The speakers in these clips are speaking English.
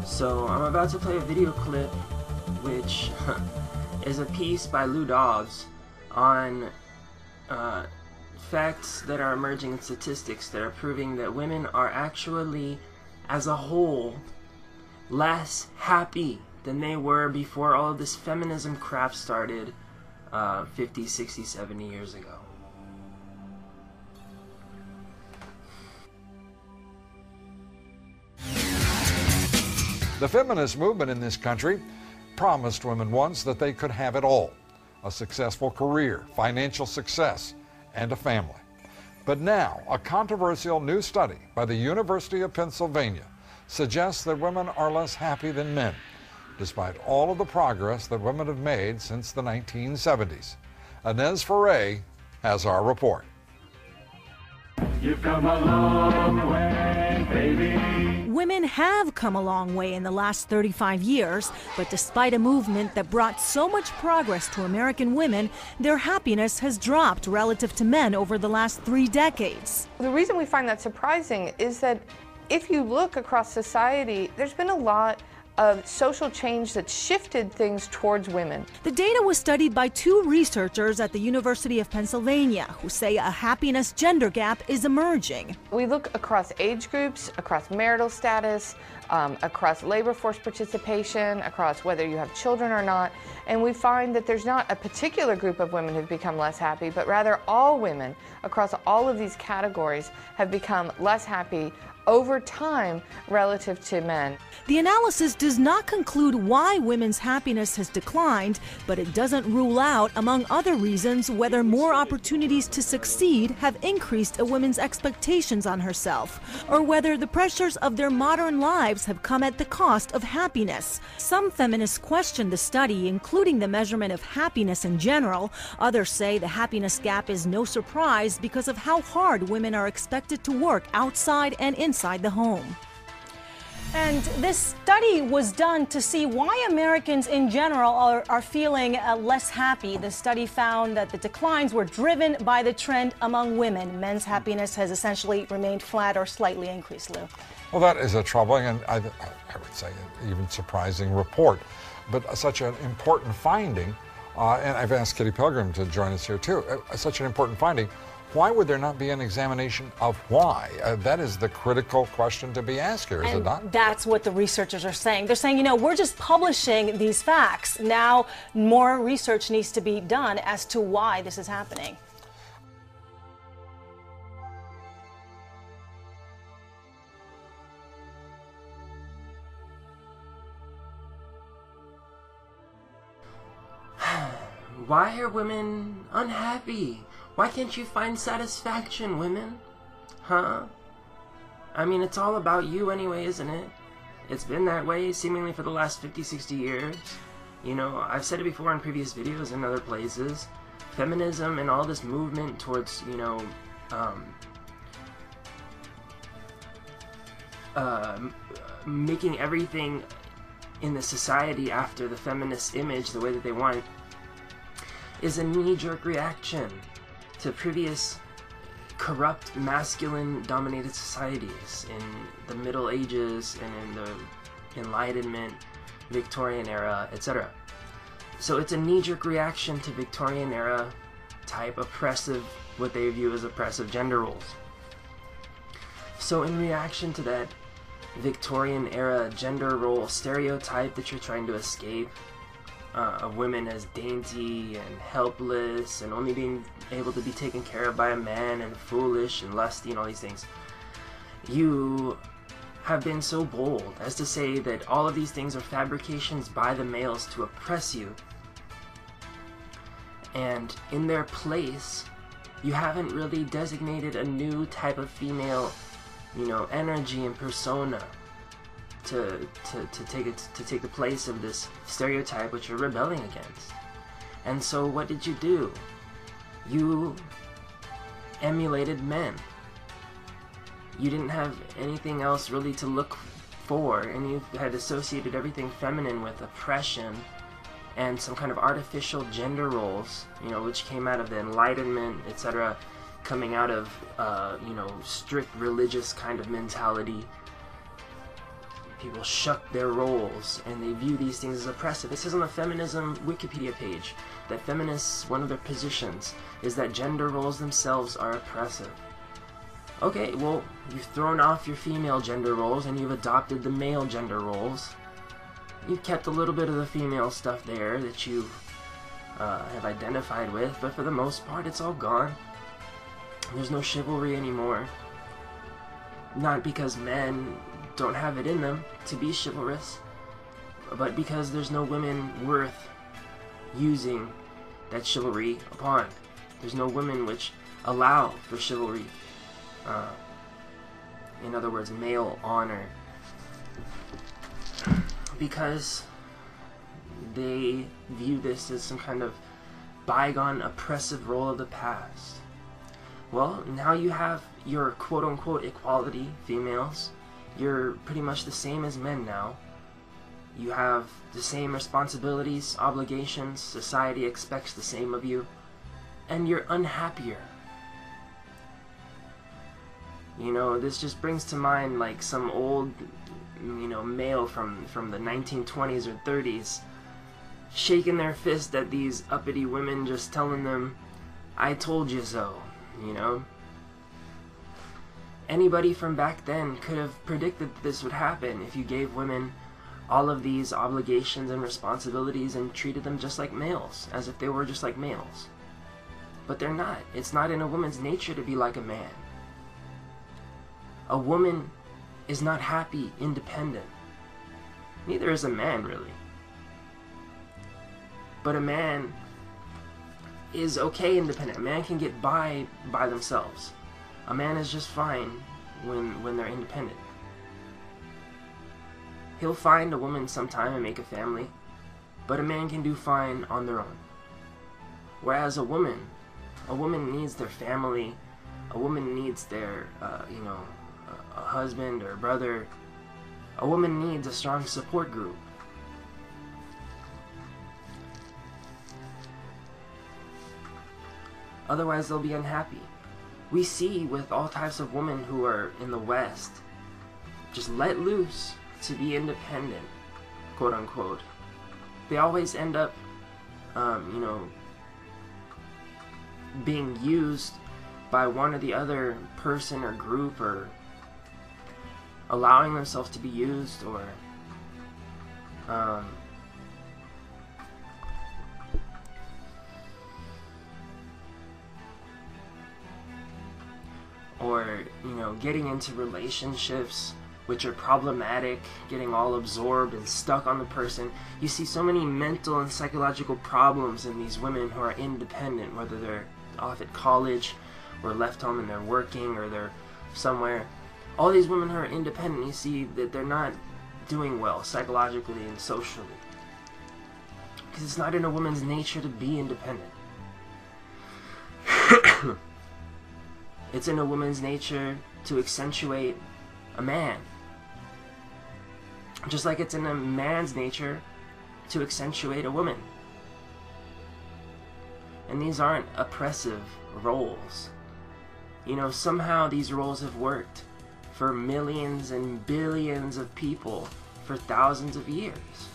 So I'm about to play a video clip which is a piece by Lou Dobbs on facts that are emerging in statistics that are proving that women are actually, as a whole, less happy than they were before all of this feminism crap started 50, 60, 70 years ago. The feminist movement in this country promised women once that they could have it all: a successful career, financial success, and a family. But now, a controversial new study by the University of Pennsylvania suggests that women are less happy than men, despite all of the progress that women have made since the 1970s. Inez Ferre has our report. You've come a long way, baby. Women have come a long way in the last 35 years, but despite a movement that brought so much progress to American women, their happiness has dropped relative to men over the last 3 decades. The reason we find that surprising is that if you look across society, there's been a lot of social change that shifted things towards women. The data was studied by 2 researchers at the University of Pennsylvania who say a happiness gender gap is emerging. We look across age groups, across marital status, across labor force participation, across whether you have children or not, and we find that there's not a particular group of women who've become less happy, but rather all women across all of these categories have become less happy over time relative to men. The analysis does not conclude why women's happiness has declined, but it doesn't rule out, among other reasons, whether more opportunities to succeed have increased a woman's expectations on herself, or whether the pressures of their modern lives have come at the cost of happiness. Some feminists question the study, including the measurement of happiness in general. Others say the happiness gap is no surprise because of how hard women are expected to work outside and inside the home. And this study was done to see why Americans in general are feeling less happy. The study found that the declines were driven by the trend among women. Men's happiness has essentially remained flat or slightly increased, Lou. Well, that is a troubling and I would say even surprising report, but such an important finding, and I've asked Kitty Pilgrim to join us here too, such an important finding. Why would there not be an examination of why? That is the critical question to be asked here, is it not? That's what the researchers are saying. They're saying, you know, we're just publishing these facts. Now more research needs to be done as to why this is happening. Why are women unhappy? Why can't you find satisfaction, women? Huh? I mean, it's all about you anyway, isn't it? It's been that way seemingly for the last 50, 60 years. You know, I've said it before in previous videos and other places. Feminism and all this movement towards, you know, making everything in the society after the feminist image the way that they want is a knee-jerk reaction to previous corrupt, masculine-dominated societies in the Middle Ages and in the Enlightenment, Victorian era, etc. So it's a knee-jerk reaction to Victorian era type oppressive, what they view as oppressive gender roles. So in reaction to that Victorian era gender role stereotype that you're trying to escape, of women as dainty and helpless and only being able to be taken care of by a man and foolish and lusty and all these things, you have been so bold as to say that all of these things are fabrications by the males to oppress you, and in their place you haven't really designated a new type of female, you know, energy and persona to take the place of this stereotype which you're rebelling against. And so what did you do? You emulated men. You didn't have anything else really to look for, and you had associated everything feminine with oppression and some kind of artificial gender roles, you know, which came out of the Enlightenment, etc., coming out of, you know, strict religious kind of mentality. People shuck their roles, and they view these things as oppressive. It says on the Feminism Wikipedia page that feminists, one of their positions is that gender roles themselves are oppressive. Okay, well, you've thrown off your female gender roles and you've adopted the male gender roles. You've kept a little bit of the female stuff there that you have identified with, but for the most part, it's all gone. There's no chivalry anymore. Not because men don't have it in them to be chivalrous, but because there's no women worth using that chivalry upon. There's no women which allow for chivalry. In other words, male honor. Because they view this as some kind of bygone oppressive role of the past. Well, now you have your quote-unquote equality, females. You're pretty much the same as men now. You have the same responsibilities, obligations, society expects the same of you, and you're unhappier. You know, this just brings to mind like some old, you know, male from the 1920s or 30s shaking their fist at these uppity women, just telling them, "I told you so," you know? Anybody from back then could have predicted that this would happen if you gave women all of these obligations and responsibilities and treated them just like males, as if they were just like males. But they're not. It's not in a woman's nature to be like a man. A woman is not happy independent. Neither is a man, really. But a man is okay independent. A man can get by themselves. A man is just fine when they're independent. He'll find a woman sometime and make a family, but a man can do fine on their own. Whereas a woman needs their family. A woman needs their, you know, a husband or a brother. A woman needs a strong support group. Otherwise, they'll be unhappy. We see with all types of women who are in the West, just let loose to be independent, quote unquote. They always end up, you know, being used by one or the other person or group, or allowing themselves to be used, or you know, getting into relationships which are problematic, getting all absorbed and stuck on the person. You see so many mental and psychological problems in these women who are independent, whether they're off at college or left home and they're working, or they're somewhere. All these women who are independent, you see that they're not doing well psychologically and socially, because it's not in a woman's nature to be independent. It's in a woman's nature to accentuate a man, just like it's in a man's nature to accentuate a woman. And these aren't oppressive roles. You know, somehow these roles have worked for millions and billions of people for thousands of years.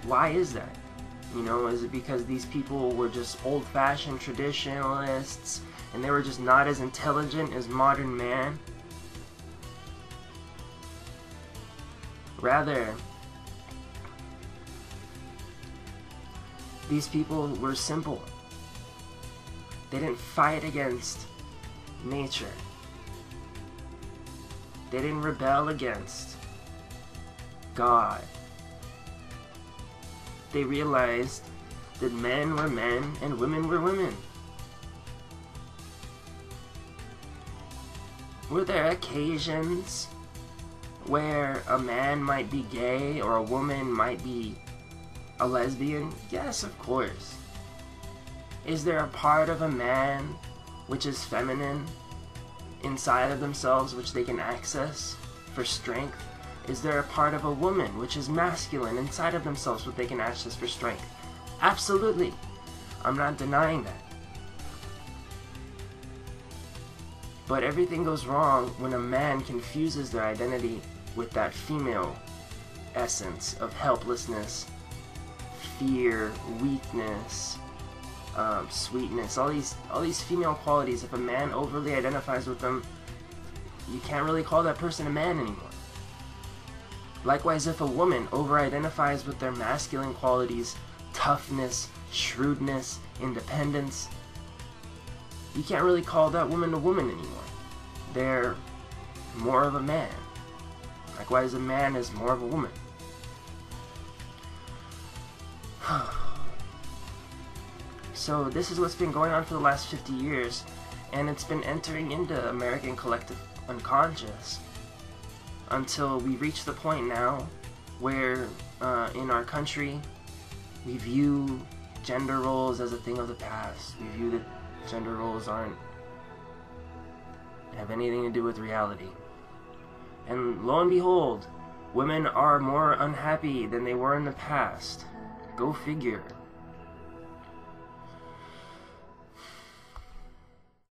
Why is that? You know, is it because these people were just old-fashioned traditionalists and they were just not as intelligent as modern man? Rather, these people were simple. They didn't fight against nature. They didn't rebel against God. They realized that men were men and women were women. Were there occasions where a man might be gay or a woman might be a lesbian? Yes, of course. Is there a part of a man which is feminine inside of themselves which they can access for strength? Is there a part of a woman which is masculine inside of themselves which they can access for strength? Absolutely. I'm not denying that. But everything goes wrong when a man confuses their identity with that female essence of helplessness, fear, weakness, sweetness, all these female qualities. If a man overly identifies with them, you can't really call that person a man anymore. Likewise, if a woman over-identifies with their masculine qualities, toughness, shrewdness, independence, you can't really call that woman a woman anymore. They're more of a man. Likewise, a man is more of a woman. So this is what's been going on for the last 50 years, and it's been entering into American collective unconscious until we reach the point now where in our country we view gender roles as a thing of the past. We view that gender roles aren't have anything to do with reality. And lo and behold, women are more unhappy than they were in the past. Go figure.